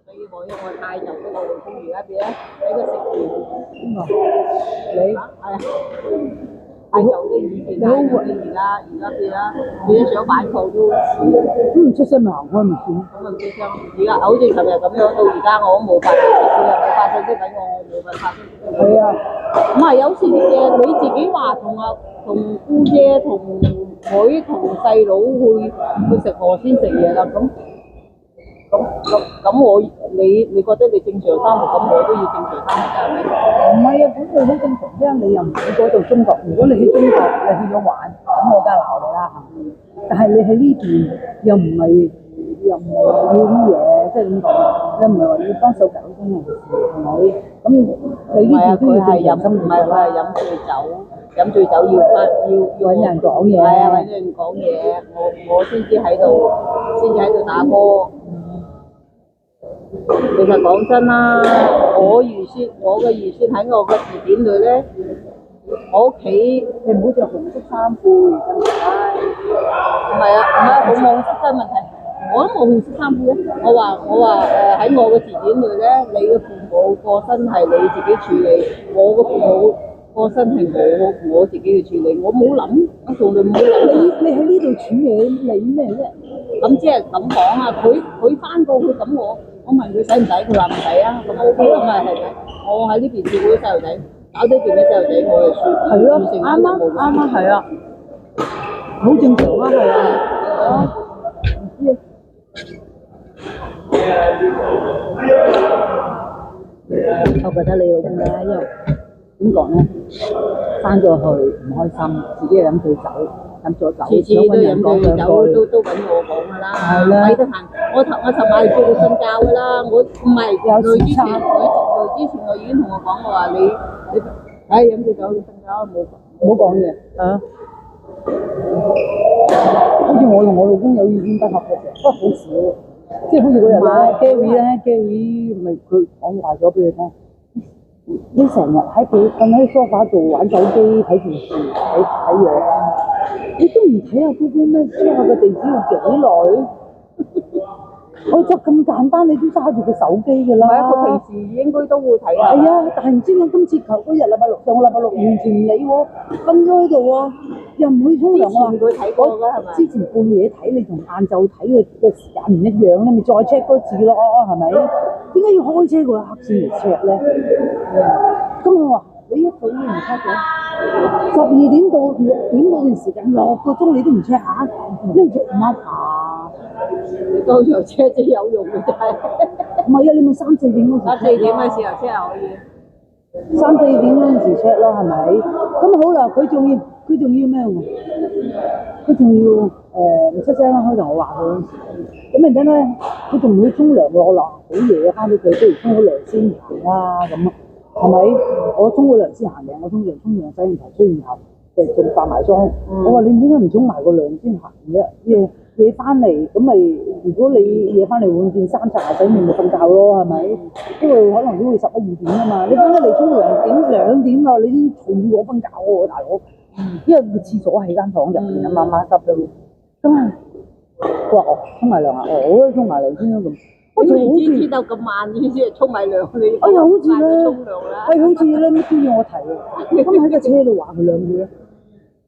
所以我太就俾我老公而家俾個食鹽。邊個？你？係啊，太就啲以前太就啲而家變咗上版圖都唔出聲咪行開咪算。咁啊唔知聲，而家好似琴日咁樣，到而家我都冇發信息，佢又冇發信息俾我，我冇辦法。係啊，唔係有時啲嘢你自己話同姑姐同妹同細佬去食河鮮食嘢啦，咁你覺得你正常生活，咁我都要正常生活㗎係咪？唔係啊，咁你好正常啫。你又唔喺嗰度中國，如果你喺中國，你去咗玩，咁我梗係鬧你啦嚇。但係你喺呢邊又唔係話要啲嘢，即係點講？你唔係話要幫手搞中國事，係咪？咁你呢邊都要正常生活。唔係佢係飲醉酒要揾人講嘢。係啊，揾人講嘢，我先至喺度打波。其實講真啦，我嘅預先喺我嘅字典裏咧，我屋企你唔好着紅色衫褲，真係。唔係啊，唔係冇紅色衫問題，我都冇紅色衫褲嘅。我話喺我嘅字典裏咧，你嘅父母過身係你自己處理，我嘅父母過身係我自己去處理，我冇諗，我從來冇諗。你喺呢度處理你咩啫？咁即係咁講啊，佢翻過去咁我問佢使唔使，佢話唔使啊，咁 OK 啦，咁咪係咪？我喺呢邊照顧啲細路仔，搞呢邊啲細路仔，我係算係咯，完成啱啱係啊，好正常啊，係啊，唔知啊。我覺得你老公咧，因為點講咧，翻咗去唔開心，自己又飲醉酒，飲咗酒，次次都飲醉酒都揾我講㗎啦，係啦，咪得閒。我尋晚叫佢瞓覺㗎啦，我唔係累之前我已經同我講，我話你飲醉酒你瞓覺冇講嘢啊。好似我同我老公有意見不合嘅時候，不過好少，即係好似嗰日咧 Gary 咪佢講壞咗俾佢聽。你成日喺佢瞓喺梳化度玩手機睇電視睇嘢，你都唔睇下 Google 咩？check 下個地址要幾耐？我就咁簡單，你都揸住個手機㗎啦。係啊，佢平時應該都會睇啊。係啊，但係唔知點解今次嗰日禮拜六上個禮拜六完全唔理喎，瞓咗喺度喎，又唔去沖涼喎。佢睇過㗎係咪？之前半夜睇你同晏晝睇嘅時間唔一樣，你咪再 check 多次咯，係咪？點解要開車嗰一刻先嚟 check 咧？咁我話你一早都唔 check 嘅，12點到6點嗰段時間6個鐘你都唔 check 下，你做乜啊？你當場 check 先有用嘅真係。唔係啊，你咪3、4點嗰時。3、4點嘅時候 check 可以。3、4點嗰陣時 check 咯，係咪？咁好啦，佢仲要咩喎？佢仲要唔出聲啦，開頭我話佢嗰陣時，咁然之後咧，佢仲唔去沖涼喎？我話好夜翻到佢，不如沖咗涼先行啦，咁係咪？我沖咗涼先行嘅，我沖涼洗完頭吹完頭，仲化埋妝。我話你點解唔沖埋個涼先行啫？夜翻嚟咁咪，如果你夜翻嚟換件衫刷牙洗面咪瞓覺咯，係咪？因為可能都會11、12點啊嘛，你翻得嚟沖涼2點啦，你已經嘈住我瞓覺喎，大佬。因為個廁所喺間房入邊啊，慢慢濕咗。咁啊，佢話沖埋涼啊，我都沖埋涼先啦咁。我仲好似知道咁慢先至沖埋涼你。哎呀，好似咧，沖涼啦。好似咧乜都要我提喎。咁喺個車度話佢兩句啊。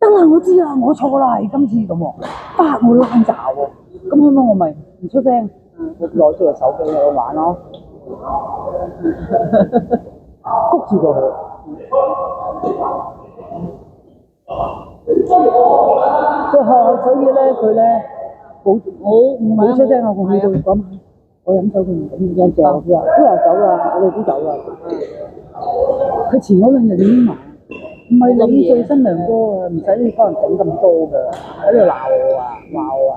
得啦，我知啦，我錯啦，今次咁喎，我爛渣喎，咁樣我咪唔出聲，我攞出個手機喺度玩咯，谷住過去。所以咧，佢咧冇出聲，我同佢講，我飲酒佢唔飲，飲正佢話都有酒㗎，我哋都酒㗎。佢前嗰2日已經話。唔係你做新娘哥啊，唔使你幫人整咁多㗎，喺度鬧我啊，話我啊，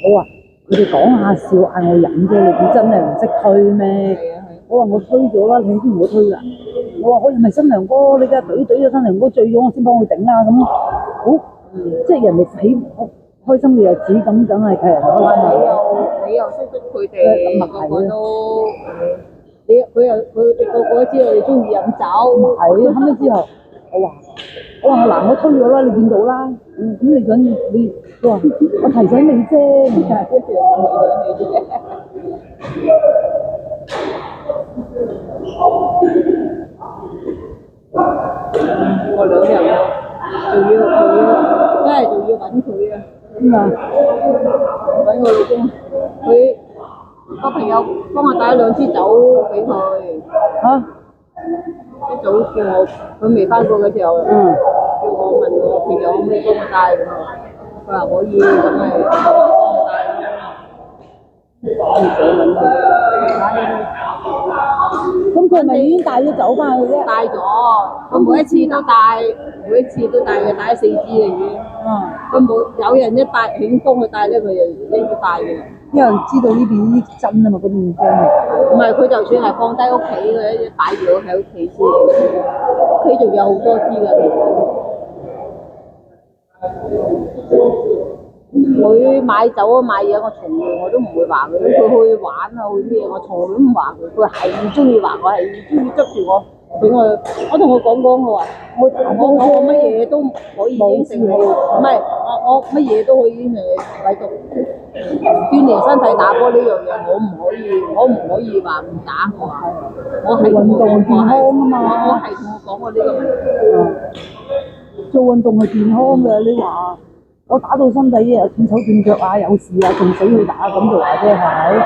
我話佢哋講下笑嗌我飲啫，你估真係唔識推咩？我話我推咗啦，你都唔好推啦。我話我又唔係新娘哥，你梗係懟咗新娘哥醉咗，我先幫佢頂啦咁。好，即係人哋喜開心嘅日子，咁梗係替人開心啦。你又識得佢哋個個都，佢哋個個都知道你中意飲酒。係，後尾之後。我話嗱，我推咗啦，你見到啦，咁你想你，佢話我提醒你啫，唔係一樣提醒你啫。我2日喎，仲要揾佢啊！邊啊？揾我老公，佢個朋友幫我帶咗2支酒俾佢，嚇？一早叫我，佢未翻過嘅時候，叫我問我朋友可唔可以幫我帶咁啊？佢話可以，咁咪幫我帶咯。我唔想揾佢。咁佢係咪已經帶咗酒翻去啫？帶咗，佢每一次都帶嘅，帶咗4支啦已經。佢有人一帶慶豐去帶咧，佢就一於帶嘅。因為知道呢邊啲真啊嘛，嗰邊驚係。唔係佢就算係放低屋企嘅，擺住喺屋企先。屋企仲有好多支㗎。佢買酒啊買嘢，我從來我都唔會話佢。佢去玩啊去咩，我從來都唔話佢。佢係唔中意話我，係中意捉住我，俾我同佢講，我話我乜嘢都可以應承你，唔係我乜嘢都可以應承你，唯獨鍛鍊身體打波呢樣嘢，我唔可以話唔打。我係運動健康啊嘛。我係同我講過呢個問題。做運動係健康嘅，你話我打到身體啊斷手斷腳啊有事啊仲死去打咁就話啫係咪？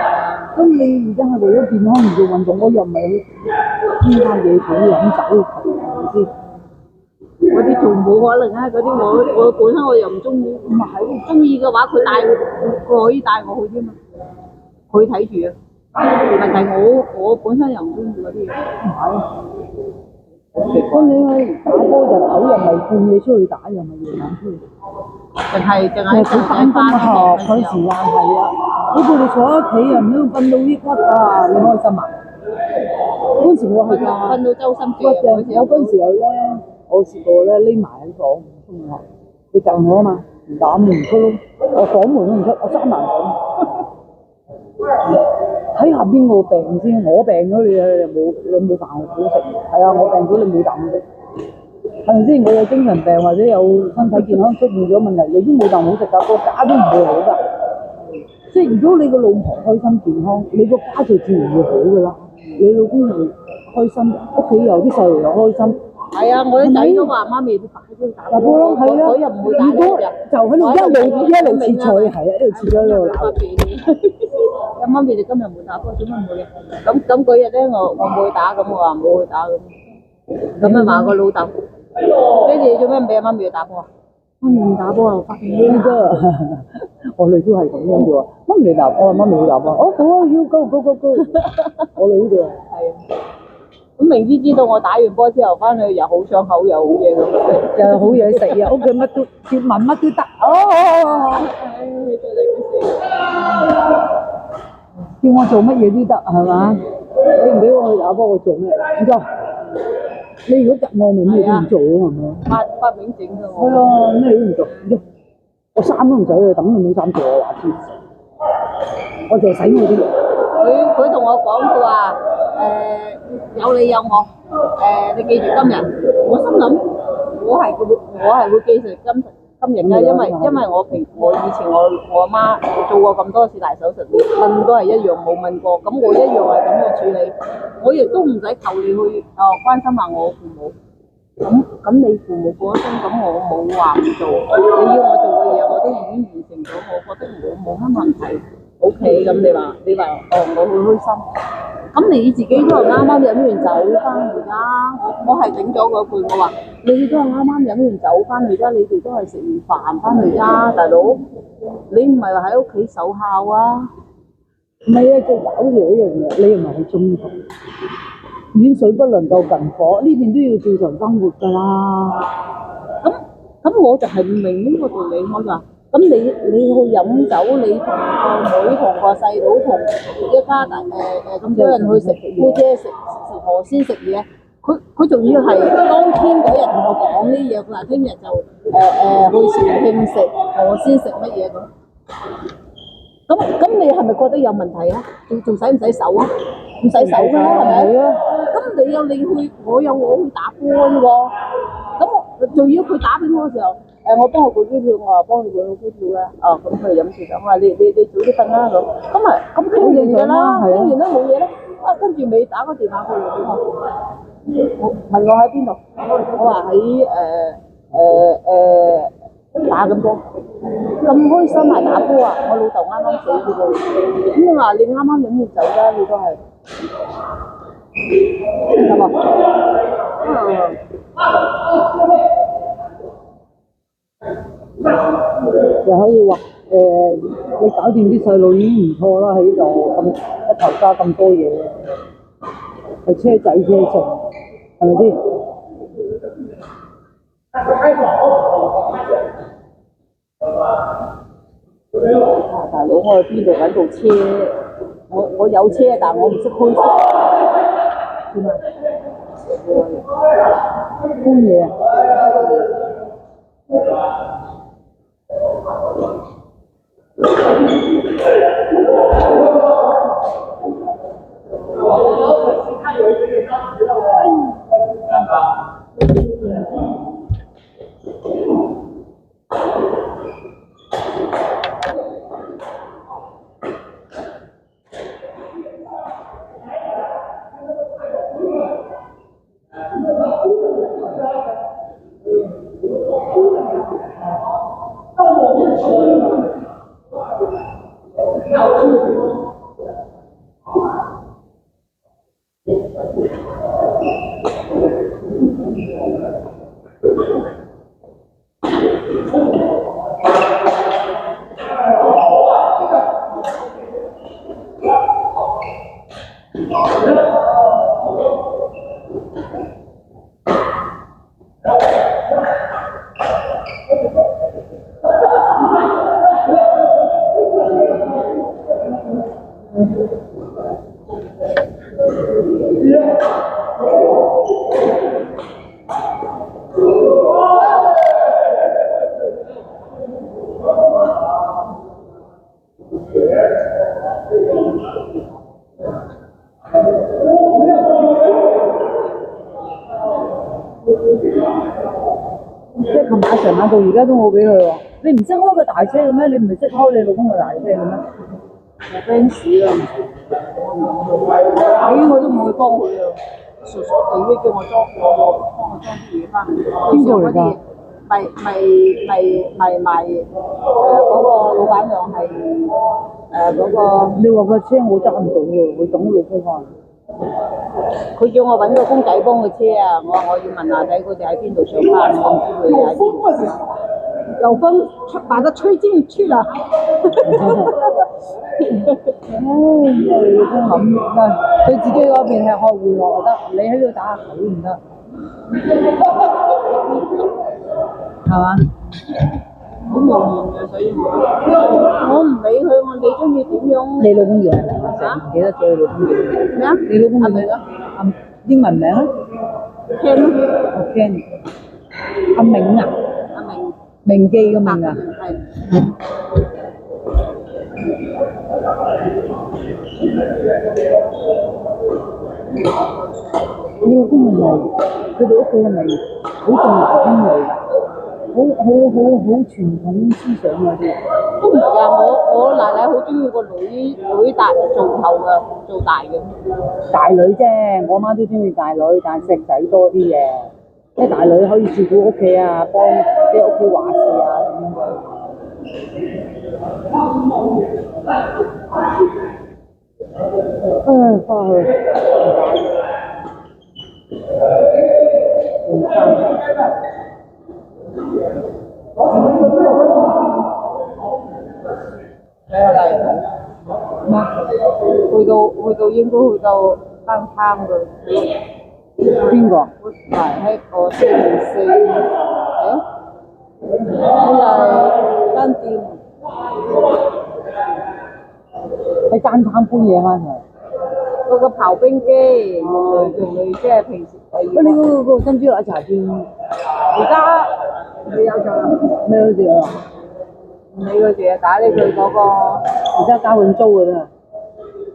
咁你而家係為咗健康而做運動，我又唔係去添加嘢去飲酒，係咪先？嗰啲仲冇可能啊！嗰啲我本身我又唔中意，唔係中意嘅話，佢可以帶我去啫嘛。佢睇住啊，問題我本身又唔中意嗰啲嘢。唔係。咁你去打波就唞，又唔係半夜出去打，又唔係夜晚出去。淨係佢翻工學嗰時間係啊，好似你坐喺屋企啊，唔通瞓到抑鬱啊？你開心啊？嗰時我係㗎，瞓到周身我嗰陣時候咧，我試過咧匿埋喺房唔出去學，你就我啊嘛，唔打咪唔出咯，我房門都唔出，我閂埋房。睇下邊個病先，我病咗你冇飯好食，係啊，我病咗你冇啖好食，係咪先？我有精神病或者有身體健康出現咗問題，你都冇啖好食㗎，個家都唔會好㗎。即係如果你個老婆開心健康，你個家就自然會好㗎啦。你老公又開心，屋企有啲細路又開心。係啊，我啲仔都話媽咪打波打波咯，係啊，佢又唔會打波就喺度一路切菜，係啊，一路切咗一路鬧。咁媽咪你今日冇打波，點解冇嘅？咁嗰日咧，我冇去打，咁我話冇去打咁啊話個老豆，你做咩唔俾媽咪去打波啊？媽咪唔打波啊，發癲㗎！我女都係咁樣嘅喎，媽咪打，我話媽咪去打波，哦好啊，要 go。我女嘅係啊。咁明知道我打完波之後翻去又好傷口又好嘢咁，又好嘢食啊！屋企乜都接聞乜都得。叫我做乜嘢都得係嘛？你唔俾我去打波，我做咩？唔做。你如果夾我，咪咩都唔做咯，係咪？發明整㗎我。係啊，咩都唔做，我衫都唔使去等，你冇衫着我話知。我就洗我啲嘢。佢同我講，佢話有你有我，你記住今日。我心諗我係會記住今日㗎，因為我以前我阿媽做過咁多次大手術，你問都係一樣冇問過，咁我一樣係咁樣處理，我亦都唔使求你去關心下我父母。咁你父母過咗身，咁我冇話唔做，你要我做嘅嘢我都已經完成咗，我覺得冇乜問題。O.K. 咁你話我會開心，咁你自己都係啱啱飲完酒翻嚟啦。我係頂咗嗰句，我話你都係啱啱飲完酒翻嚟啦，你哋都係食完飯翻嚟啦，大佬，你唔係話喺屋企守孝啊？唔係啊，最搞笑一樣嘢，你又唔係喺中國，遠水不能夠近火，呢邊都要照常生活㗎啦。咁我就係唔明呢個道理，我就話。咁你去飲酒，你同個妹同個細佬同一家咁多人去食姑姐食河鮮食嘢，佢仲要係當天嗰日同我講呢嘢，佢話聽日就去肇慶食河鮮食乜嘢咁。咁你係咪覺得有問題啊？仲使唔使手啊？唔使手㗎啦，係咪？咁你有你去，我有我去打波啫喎。咁仲要佢打俾我嘅時候。我幫佢舉機票，我話幫佢舉個機票啦。哦，咁佢飲住酒，我話你早啲瞓啦咁。咁傾完㗎啦，傾完都冇嘢啦。跟住尾打個電話過嚟俾我問我喺邊度，我話喺打緊波，咁開心埋打波啊！我老豆啱啱死嘅喎，咁我話你啱啱飲完酒啦，你都係係嘛？又可以話你搞掂啲細路已經唔錯啦，喺度咁一頭家咁多嘢，係車仔車餸，係咪先？大佬，我去邊度揾部車？我有車，但我唔識開車。點啊？搬嘢啊！即係琴晚成晚到而家都冇俾佢喎。你唔識開個大車嘅咩？你唔係識開你老公個大車嘅咩？我 fans 啊，我都唔會幫佢啊，傻傻地咧叫我幫我裝啲嘢翻嚟。邊個嚟㗎？咪嗰個老闆娘係嗰個。你話個車我揸唔到喎，我等老公翻。佢叫我揾個公仔幫佢車啊！我話我要問下睇佢哋喺邊度上班，我唔知佢哋喺邊。有風把它吹進去了。咁啊！佢自己嗰邊係學玩樂就得，你喺度打下口唔得，係嘛？好無言嘅，所以我唔理佢，你中意點樣？你老公叫咩名啊？成日唔記得咗你老公叫咩啊？你老公叫咩啊？英文名啊 Ken 咯。Ken。阿明啊？阿明。明記嘅明啊？係。你老公係咪？佢哋屋企係咪好重男輕女㗎？好傳統思想嗰啲。都唔係㗎，我奶奶好中意個女大做頭㗎，做大嘅。大女啫，我媽都中意大女，但係錫仔多啲嘅。即係大女可以照顧屋企啊，幫即係屋企話事啊咁樣嘅。唉，翻去。唔生。睇下嚟。去到應該去到單攤㗎。邊個？係喺個星期四，佢係間店，喺單攤搬嘢翻嚟。嗰個刨冰機，用嚟即係平時。喂，你嗰個珍珠奶茶店，而家未有做，咩好似啊？唔理佢哋啊，打理佢嗰個。而家交緊租㗎啫。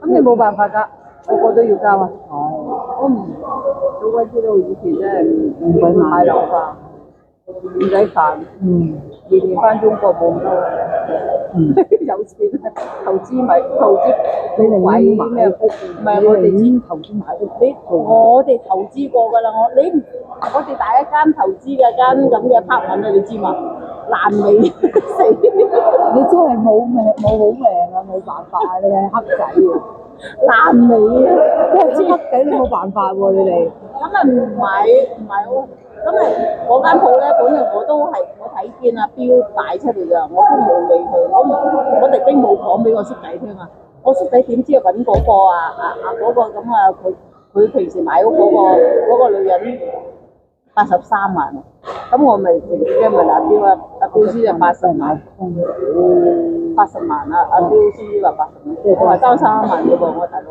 咁你冇辦法㗎，個個都要交啊。係。我唔早鬼知道以前真係唔鬼買樓㗎。唔使煩，年年翻中國冇咁多，有錢啊，投資咪投資你寧鬼願買咩屋？唔係我哋已經投資買屋，我哋投資過㗎啦，我哋第一間投資嘅間咁嘅 partment 啊，你知嘛？爛尾死，你真係冇命冇好命啊，冇辦法啊，你係黑仔喎，爛尾啊！即係黑仔你冇辦法喎，你哋。咁啊唔係喎，咁啊嗰間鋪咧，本來我都係我睇見阿標擺出嚟㗎，我都冇理佢，我特登冇講俾我叔仔聽啊，我叔仔點知揾嗰個嗰個咁啊，佢平時買屋嗰個女人83萬，咁我咪直接問阿標啊，阿標師就80萬，80萬啊，阿標師話80萬，我話爭3萬嘅喎，我大佬。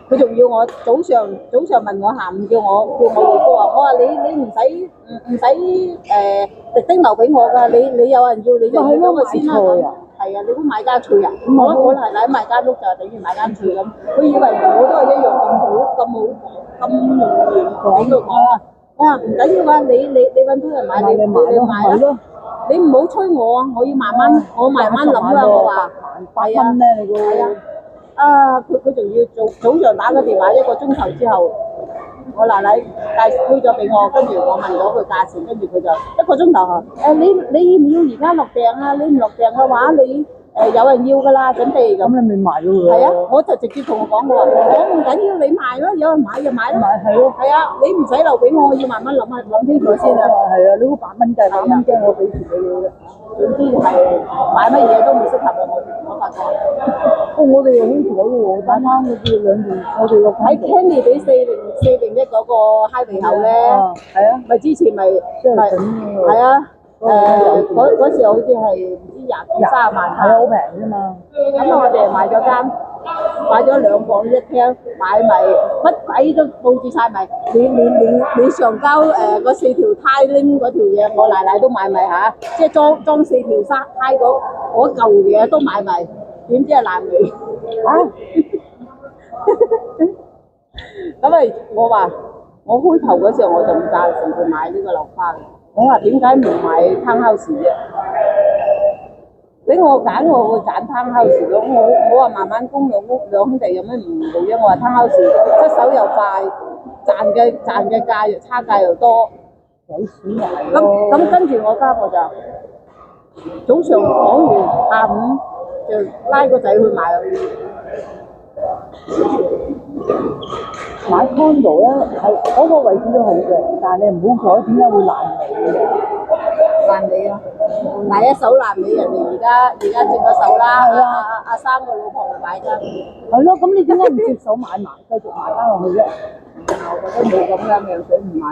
佢仲要我早上問我，下午叫我回報啊！我話你唔使特登留俾我㗎，你有人要你就要咗我先啦咁。係啊，你估買間厝啊？我奶奶買間屋就等於買間厝咁，佢以為我都係一樣咁容易俾佢講啊！我話唔緊要啊，你揾到人買你買咯，你唔好催我啊！我要慢慢諗啊！我話係啊，係啊。佢仲要早上打個電話1個鐘頭之後，我奶奶推咗俾我，跟住我問咗佢價錢，跟住佢就1個鐘頭你要唔要而家落訂啊？你唔落訂嘅話，你有人要㗎啦，準備咁。咁你咪賣咗佢。係啊，我就直接同我講，我唔緊要，你賣咯，有人買就買咯。係咯。係啊，你唔使留俾我，我要慢慢諗清楚先啊。係啊，你嗰8蚊就係8蚊啫，我俾錢俾你嘅。總之係買乜嘢都唔適合啊！我發覺。我哋又好彩喎，啱啱嗰啲兩件，我哋個喺 Candy 俾401嗰個嗨鼻口咧，係啊，咪之前咪係啊，嗰時好似係唔知20-30萬，係好平啫嘛。咁我哋買咗2房1廳，買埋乜鬼都佈置晒埋，你上交嗰4條呔拎嗰條嘢，我奶奶都買埋嚇，即係裝4條呔嗰嚿嘢都買埋，點知係爛尾。咁咪我話我開頭嗰時候我就唔贊成佢買呢個樓花嘅，我話點解唔買 townhouse 啫？俾我揀，我會揀 townhouse 咯。我話慢慢供兩兄弟有咩唔好啫？我話 townhouse 出手又快，賺嘅價又差價又多，有錢買咁跟住我家婆就早上講完，下午就拉個仔去買。買 condo 咧，係嗰個位置都好嘅，但係你唔好彩，點解會爛尾嘅？爛尾啊！第一手爛尾，人哋而家接咗手啦。阿三個老婆咪買㗎。係咯，咁你點解唔接手買埋，繼續買翻落去啫？我覺得冇咁嘅命水唔買。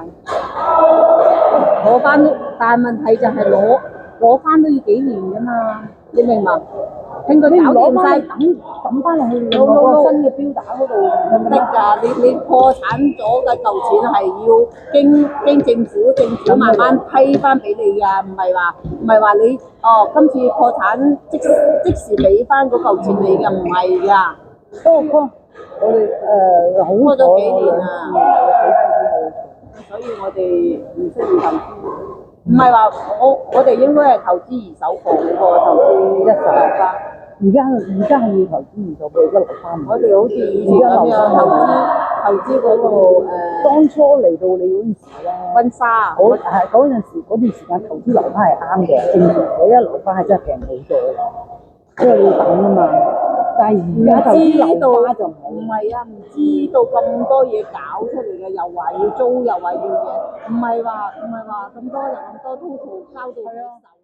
攞翻，但係問題就係攞翻都要幾年㗎嘛，你明嘛？聽佢搞掂晒，抌翻落去另外個新嘅標打嗰度，唔得㗎！你破產咗嘅舊錢係要經政府慢慢批翻俾你㗎，唔係話你今次破產即時俾翻嗰舊錢你㗎，唔係㗎。我哋好拖咗幾年啊，所以我哋唔適宜投資。唔係話我哋應該係投資二手房嗰個投資一手樓花。而家係要投資二手嘅一樓花。我哋好似以前咁樣投資嗰個當初嚟到你嗰陣時咧，婚紗，嗰段時間投資樓花係啱嘅，正常嘅，因為樓花係真係平好多，因為你要等啊嘛。但係而家投資樓花就唔係啊，唔知道咁多嘢搞出嚟嘅，又話要租，又話要嘢，唔係話咁多人咁多都交到手。